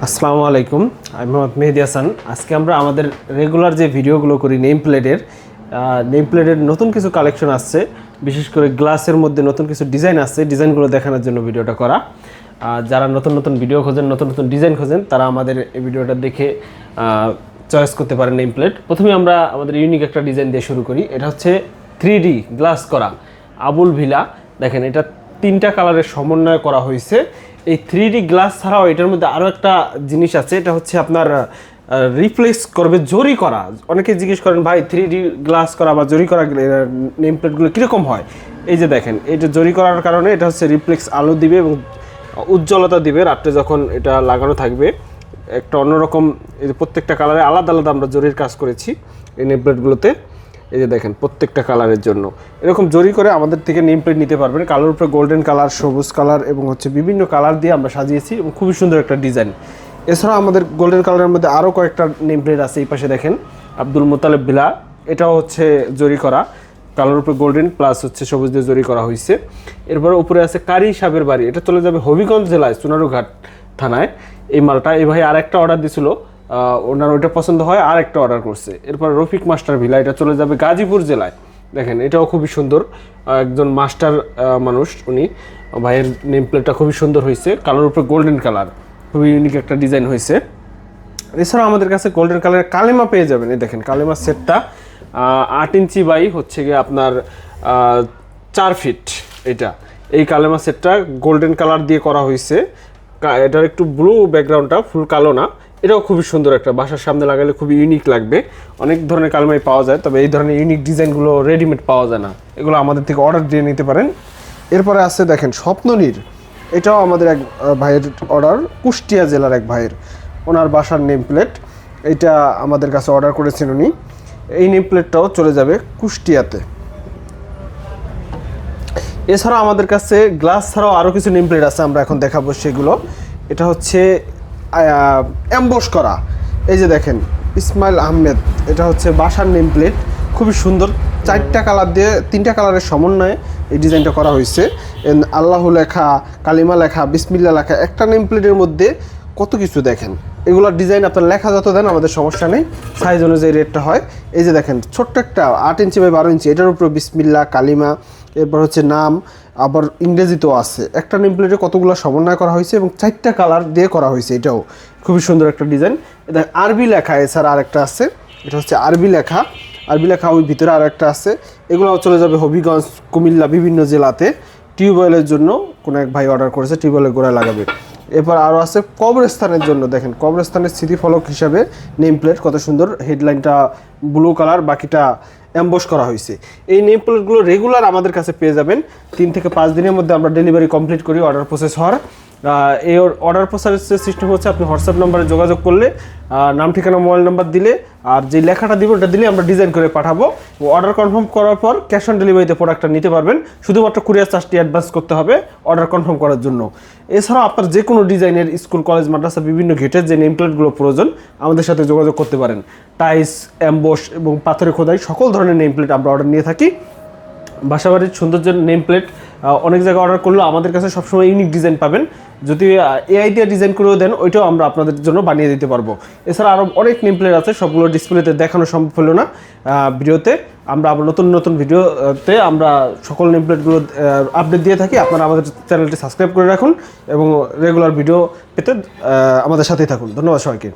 আসসালামু আলাইকুম, আমি মোহাম্মদ মেহেদি হাসান। আজকে আমরা আমাদের রেগুলার যে ভিডিওগুলো করি নেম প্লেটের নতুন কিছু কালেকশন আসছে, বিশেষ করে গ্লাসের মধ্যে নতুন কিছু ডিজাইন আসছে, ডিজাইনগুলো দেখানোর জন্য ভিডিওটা করা। যারা নতুন নতুন ভিডিও খোঁজেন, নতুন নতুন ডিজাইন খোঁজেন, তারা আমাদের এই ভিডিওটা দেখে চয়েস করতে পারেন নেম প্লেট। প্রথমে আমরা আমাদের ইউনিক একটা ডিজাইন দিয়ে শুরু করি। এটা হচ্ছে 3D গ্লাস করা আবুল ভিলা। দেখেন, এটা 3টা কালারের সমন্বয় করা হয়েছে। এই 3D গ্লাস ছাড়াও এটার মধ্যে আরও একটা জিনিস আছে, এটা হচ্ছে আপনার রিপ্লেস করবে জরি করা। অনেকে জিজ্ঞেস করেন, ভাই 3D গ্লাস করা বা জরি করা নেম প্লেটগুলো কীরকম হয়? এই যে দেখেন, এটা জরি করার কারণে এটা হচ্ছে রিফ্লেক্স আলো দিবে এবং উজ্জ্বলতা দিবে। রাত্রে যখন এটা লাগানো থাকবে একটা অন্যরকম, এই যে প্রত্যেকটা কালারে আলাদা আলাদা আমরা জরির কাজ করেছি এই নেম প্লেটগুলোতে। এই যে দেখেন, প্রত্যেকটা কালারের জন্য এরকম জরি করে আমাদের থেকে নেম প্লেট নিতে পারবেন। কালোর উপরে গোল্ডেন কালার, সবুজ কালার এবং হচ্ছে বিভিন্ন কালার দিয়ে আমরা সাজিয়েছি এবং খুবই সুন্দর একটা ডিজাইন। এছাড়াও আমাদের গোল্ডেন কালারের মধ্যে আরও কয়েকটা নেম প্লেট আছে। এই পাশে দেখেন, আব্দুল মোতালেব ভিলা, এটাও হচ্ছে জরি করা, কালোর উপরে গোল্ডেন প্লাস হচ্ছে সবুজ দিয়ে জরি করা হয়েছে। এরপরে উপরে আছে কারি সাহেবের বাড়ি, এটা চলে যাবে হবিগঞ্জ জেলায় সোনারুঘাট থানায়। এই মালটা এই ভাই আরেকটা অর্ডার দিছিল, ওনার ওইটা পছন্দ হয় আর একটা অর্ডার করছে। এরপর রফিক মাস্টার ভিলা, এটা চলে যাবে গাজীপুর জেলায়। দেখেন, এটাও খুবই সুন্দর, একজন মাস্টার মানুষ উনি। ভাইয়ের নেম প্লেটটা খুবই সুন্দর হয়েছে, কালোর উপরে গোল্ডেন কালার, খুবই ইউনিক একটা ডিজাইন হয়েছে। এছাড়াও আমাদের কাছে গোল্ডেন কালারের কালেমা পেয়ে যাবেন। এই দেখেন, কালেমার সেটটা 8 ইঞ্চি বাই হচ্ছে গিয়ে আপনার 4 ফিট। এই কালেমা সেটটা গোল্ডেন কালার দিয়ে করা হয়েছে। এটার একটু ব্লু ব্যাকগ্রাউন্ডটা, ফুল কালো না। এটাও খুবই সুন্দর, একটা বাসার সামনে লাগালে খুবই ইউনিক লাগবে। অনেক ধরনের কালেমাই পাওয়া যায়, তবে এই ধরনের ইউনিক ডিজাইনগুলো রেডিমেড পাওয়া যায় না, এগুলো আমাদের থেকে অর্ডার দিয়ে নিতে পারেন। এরপরে আছে দেখেন স্বপ্ননীর, এটাও আমাদের এক ভাইয়ের অর্ডার, কুষ্টিয়া জেলার এক ভাইয়ের, ওনার বাসার নেম প্লেট। এটা আমাদের কাছে অর্ডার করেছেন উনি। এই নেম প্লেটটাও চলে যাবে কুষ্টিয়াতে। এছাড়াও আমাদের কাছে গ্লাস ছাড়াও আরও কিছু নেম প্লেট আছে, আমরা এখন দেখাবো সেগুলো। এটা হচ্ছে অ্যাম্বস করা। এই যে দেখেন, ইসমাইল আহমেদ, এটা হচ্ছে বাসার নেম প্লেট, খুবই সুন্দর। 4টা কালার দিয়ে 3টা কালারের সমন্বয়ে এই ডিজাইনটা করা হয়েছে। আল্লাহ লেখা, কালিমা লেখা, বিসমিল্লা লেখা, একটা নেম প্লেটের মধ্যে কত কিছু। দেখেন, এগুলোর ডিজাইন আপনার লেখা যত দেন আমাদের সমস্যা নেই, সাইজ অনুযায়ী রেটটা হয়। এই যে দেখেন, ছোট্ট একটা 8 ইঞ্চি বাই 12 ইঞ্চি, এটার উপরে বিসমিল্লা, কালিমা, এরপর হচ্ছে নাম, আবার ইংরেজিতেও আছে। একটা নেম প্লেটে কতগুলো সমন্বয় করা হয়েছে এবং 4টা কালার দিয়ে করা হয়েছে। এটাও খুবই সুন্দর একটা ডিজাইন। এটা আরবি লেখা, এছাড়া আরেকটা আছে, এটা হচ্ছে আরবি লেখা। ওই ভিতরে আর একটা আছে। এগুলো চলে যাবে হবিগঞ্জ, কুমিল্লা, বিভিন্ন জেলাতে। টিউবওয়েলের জন্য কোনো এক ভাই অর্ডার করেছে, টিউবওয়েলের গোড়ায় লাগাবে। এরপর আরও আছে কবরস্থানের জন্য। দেখেন, কবরস্থানের স্মৃতিফলক হিসাবে নেম প্লেট, কত সুন্দর। হেডলাইনটা ব্লু কালার, বাকিটা অ্যাম্বস করা হয়েছে। এই নেম প্লেটগুলো রেগুলার আমাদের কাছে পেয়ে যাবেন। 3 থেকে 5 দিনের মধ্যে আমরা ডেলিভারি কমপ্লিট করি অর্ডার প্রসেস হওয়ার। এই অর্ডার প্রসেসের সিস্টেম হচ্ছে, আপনি হোয়াটসঅ্যাপ নাম্বারে যোগাযোগ করলে, নাম, ঠিকানা, মোবাইল নাম্বার দিলে, আর যে লেখাটা দিব ওটা দিলে আমরা ডিজাইন করে পাঠাবো। অর্ডার কনফার্ম করার পর ক্যাশ অন ডেলিভারিতে প্রোডাক্টটা নিতে পারবেন। শুধুমাত্র কুরিয়ার চার্জটি অ্যাডভান্স করতে হবে অর্ডার কনফার্ম করার জন্য। এছাড়াও আপনার যে কোনো ডিজাইনের স্কুল, কলেজ, মাদ্রাসা, বিভিন্ন গেটের যে নেম প্লেটগুলো প্রয়োজন, আমাদের সাথে যোগাযোগ করতে পারেন। টাইলস, অ্যাম্বস এবং পাথরে খোদাই সকল ধরনের নেম প্লেট আমরা অর্ডার নিয়ে থাকি। বাসাবাড়ির সৌন্দর্যের নেম প্লেট অনেক জায়গায় অর্ডার করলেও আমাদের কাছে সবসময় ইউনিক ডিজাইন পাবেন। যদি এআই দিয়ে ডিজাইন করেও দেন, ওইটাও আমরা আপনাদের জন্য বানিয়ে দিতে পারবো। এছাড়া আরও অনেক নেম প্লেট আছে, সবগুলো ডিসপ্লেতে দেখানো সম্ভব হলো না ভিডিওতে। আমরা আবার নতুন নতুন ভিডিওতে আমরা সকল নেম প্লেটগুলো আপডেট দিয়ে থাকি। আপনারা আমাদের চ্যানেলটি সাবস্ক্রাইব করে রাখুন এবং রেগুলার ভিডিও পেতে আমাদের সাথেই থাকুন। ধন্যবাদ সবাইকে।